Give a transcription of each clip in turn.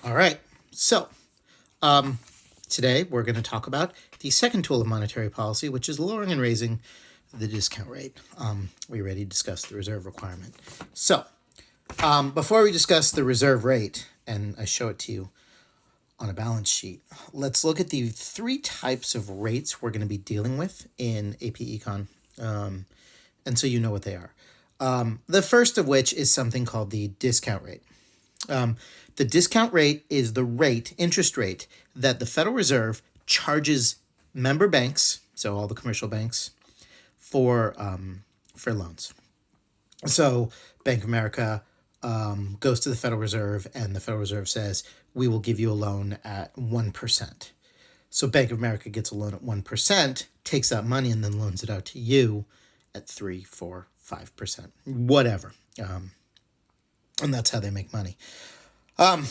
All right. So, um, today we're going to talk about the second tool of monetary policy, which is lowering and raising the discount rate. We already discussed the reserve requirement. So, before we discuss the reserve rate, and I show it to you on a balance sheet, let's look at the three types of rates we're going to be dealing with in AP Econ, and so you know what they are. The first of which is something called the discount rate. The discount rate is the interest rate, that the Federal Reserve charges member banks, so all the commercial banks, for loans. So Bank of America goes to the Federal Reserve, and the Federal Reserve says, we will give you a loan at 1%. So Bank of America gets a loan at 1%, takes that money, and then loans it out to you at 3, 4, 5%, whatever. And that's how they make money.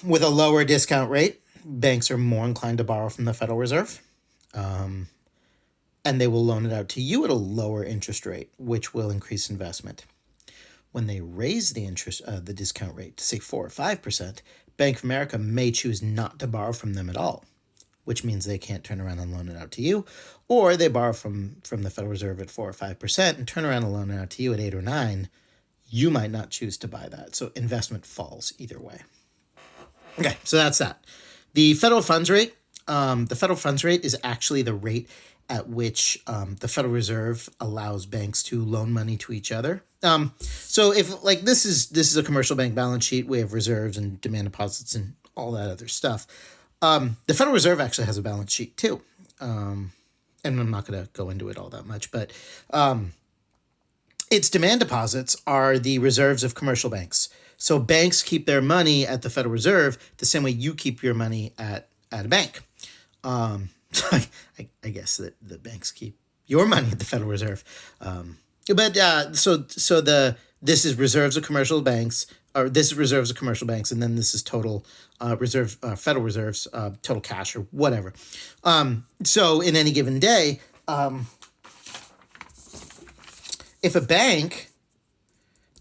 With a lower discount rate, banks are more inclined to borrow from the Federal Reserve, and they will loan it out to you at a lower interest rate, which will increase investment. When they raise the discount rate to say 4 or 5%, Bank of America may choose not to borrow from them at all, which means they can't turn around and loan it out to you, or they borrow from the Federal Reserve at 4 or 5% and turn around and loan it out to you at 8 or 9. You might not choose to buy that, so investment falls either way. Okay, so that's that. The federal funds rate. The federal funds rate is actually the rate at which the Federal Reserve allows banks to loan money to each other. So if like this is a commercial bank balance sheet, we have reserves and demand deposits and all that other stuff. The Federal Reserve actually has a balance sheet too, and I'm not going to go into it all that much, but its demand deposits are the reserves of commercial banks. So banks keep their money at the Federal Reserve the same way you keep your money at a bank. So I guess that the banks keep your money at the Federal Reserve. This is reserves of commercial banks, or this is reserves of commercial banks, and then this is total Federal Reserves, total cash or whatever. So in any given day, if a bank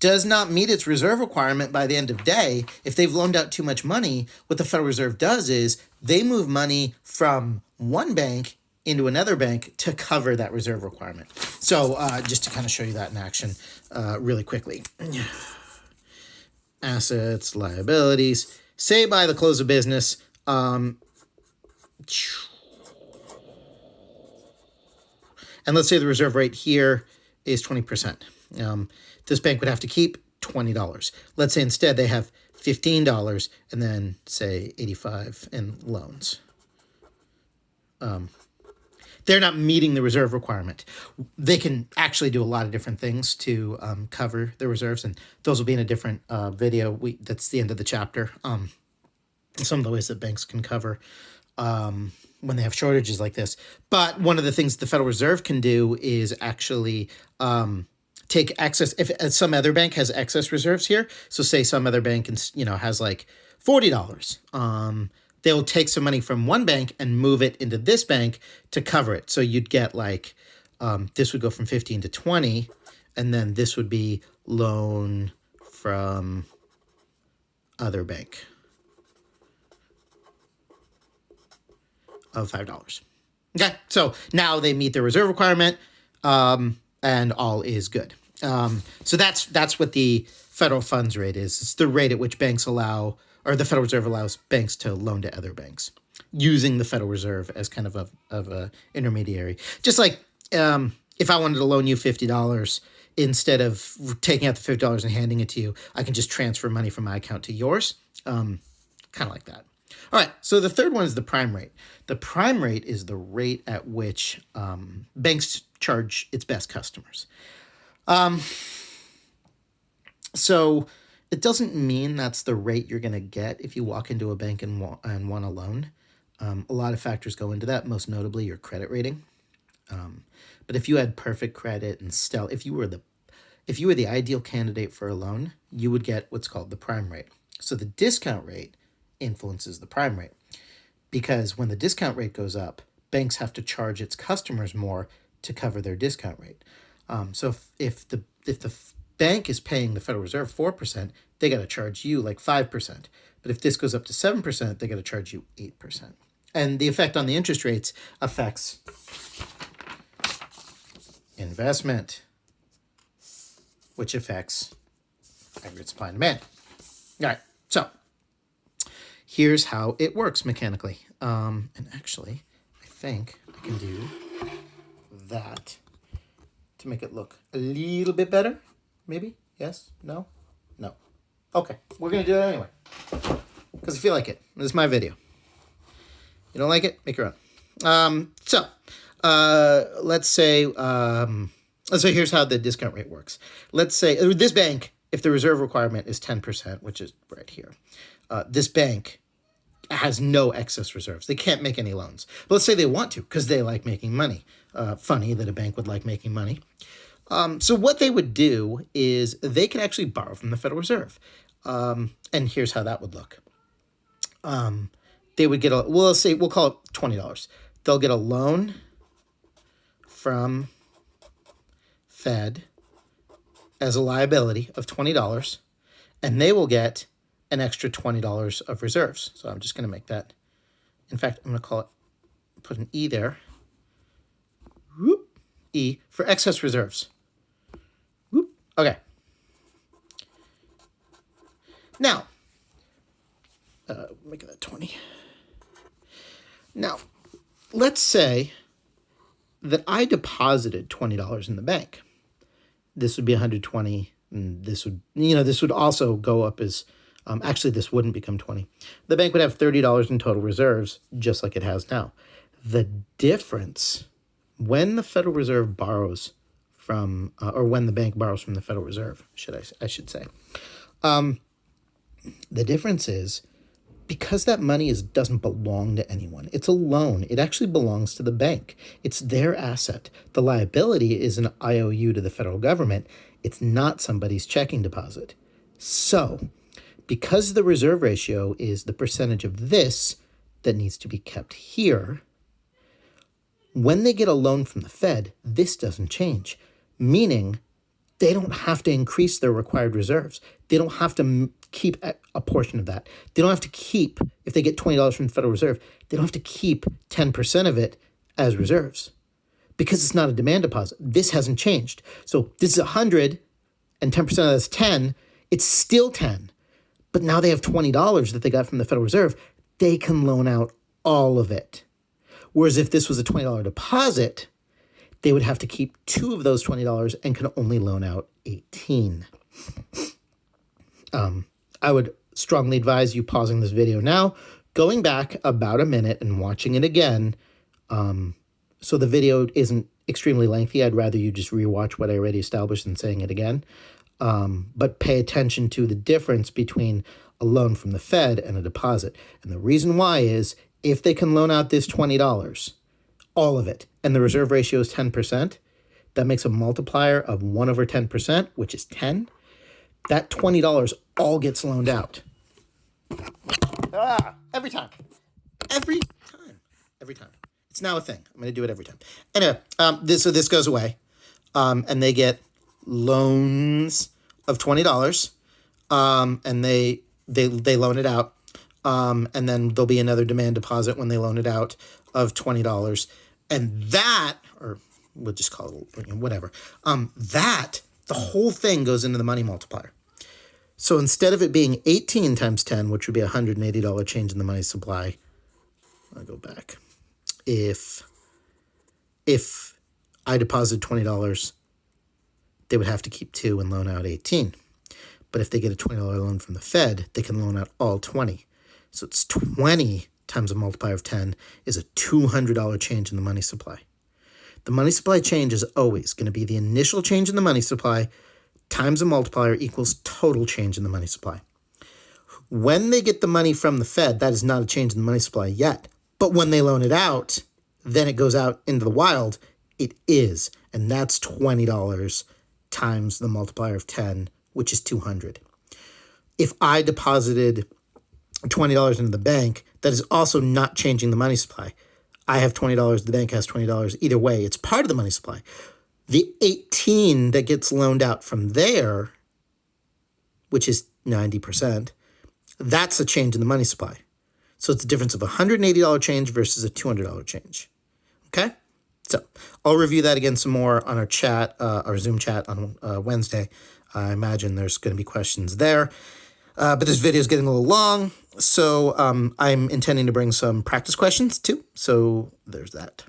does not meet its reserve requirement by the end of day, if they've loaned out too much money, what the Federal Reserve does is they move money from one bank into another bank to cover that reserve requirement. So just to kind of show you that in action really quickly. Assets, liabilities. Say by the close of business, and let's say the reserve rate here is 20%. This bank would have to keep $20. Let's say instead they have $15 and then say $85 in loans. They're not meeting the reserve requirement. They can actually do a lot of different things to cover their reserves, and those will be in a different video. That's the end of the chapter. Some of the ways that banks can cover when they have shortages like this. But one of the things the Federal Reserve can do is actually take excess. If some other bank has excess reserves here, so say some other bank has like $40, they'll take some money from one bank and move it into this bank to cover it. So you'd get like this would go from 15 to 20, and then this would be loan from other bank of $5. Okay, so now they meet their reserve requirement, and all is good. So that's what the federal funds rate is. It's the rate at which banks allow, or the Federal Reserve allows banks to loan to other banks, using the Federal Reserve as kind of a intermediary. Just like if I wanted to loan you $50, instead of taking out the $50 and handing it to you, I can just transfer money from my account to yours. Kind of like that. All right, so the third one is the prime rate. The prime rate is the rate at which banks charge its best customers. So it doesn't mean that's the rate you're going to get if you walk into a bank and want a loan. A lot of factors go into that, most notably your credit rating. But if you had perfect credit and if you were the ideal candidate for a loan, you would get what's called the prime rate. So the discount rate influences the prime rate, because when the discount rate goes up, banks have to charge its customers more to cover their discount rate. So if the bank is paying the Federal Reserve 4%, they got to charge you like 5%. But if this goes up to 7%, they're going to charge you 8%. And the effect on the interest rates affects investment, which affects aggregate supply and demand. All right, so here's how it works mechanically. And actually, I think I can do that to make it look a little bit better. Maybe? Yes? No? No. Okay, we're going to do it anyway. Because I feel like it. This is my video. You don't like it? Make your own. Let's say here's how the discount rate works. Let's say this bank, if the reserve requirement is 10%, which is right here, this bank has no excess reserves. They can't make any loans. But let's say they want to because they like making money. Funny that a bank would like making money. So what they would do is they could actually borrow from the Federal Reserve. And here's how that would look. They would get we'll call it $20. They'll get a loan from Fed as a liability of $20, and they will get an extra $20 of reserves. So I'm just going to make that. In fact, I'm going to put an E there. Whoop, E for excess reserves. Whoop. Okay. Now, make that 20. Now, let's say that I deposited $20 in the bank. This would be 120, and this would also go up as, actually this wouldn't become 20. The bank would have $30 in total reserves, just like it has now. The difference, when the Federal Reserve borrows from, or when the bank borrows from the Federal Reserve, I should say, the difference is, because that money doesn't belong to anyone. It's a loan. It actually belongs to the bank. It's their asset. The liability is an IOU to the federal government. It's not somebody's checking deposit. So, because the reserve ratio is the percentage of this that needs to be kept here, when they get a loan from the Fed, this doesn't change, meaning they don't have to increase their required reserves. They don't have to keep a portion of that. They don't have to keep, if they get $20 from the Federal Reserve, they don't have to keep 10% of it as reserves because it's not a demand deposit. This hasn't changed. So this is 100 and 10% of that's 10. It's still 10. But now they have $20 that they got from the Federal Reserve. They can loan out all of it. Whereas if this was a $20 deposit, they would have to keep 2 of those $20 and can only loan out 18. I would strongly advise you pausing this video now, going back about a minute and watching it again. So the video isn't extremely lengthy. I'd rather you just rewatch what I already established than saying it again. But pay attention to the difference between a loan from the Fed and a deposit. And the reason why is if they can loan out this $20, all of it, and the reserve ratio is 10%, that makes a multiplier of 1 over 10%, which is 10. That $20 all gets loaned out. Every time. Every time. Every time. It's now a thing. I'm going to do it every time. Anyway, this goes away. And they get loans of $20. And they loan it out. And then there'll be another demand deposit when they loan it out of $20. And that, or we'll just call it whatever, the whole thing goes into the money multiplier. So instead of it being 18 times 10, which would be a $180 change in the money supply, I'll go back. If I deposit $20, they would have to keep 2 and loan out 18. But if they get a $20 loan from the Fed, they can loan out all 20. So it's 20 times a multiplier of 10 is a $200 change in the money supply. The money supply change is always going to be the initial change in the money supply times a multiplier equals total change in the money supply. When they get the money from the Fed, that is not a change in the money supply yet. But when they loan it out, then it goes out into the wild, it is. And that's $20 times the multiplier of 10, which is 200. If I deposited $20 into the bank, that is also not changing the money supply. I have $20, the bank has $20. Either way, it's part of the money supply. The 18 that gets loaned out from there, which is 90%, That's a change in the money supply. So it's a difference of a $180 change versus a $200 change. Okay? So I'll review that again some more on our chat, our Zoom chat on Wednesday. I imagine there's going to be questions there. But this video is getting a little long, so I'm intending to bring some practice questions too. So there's that.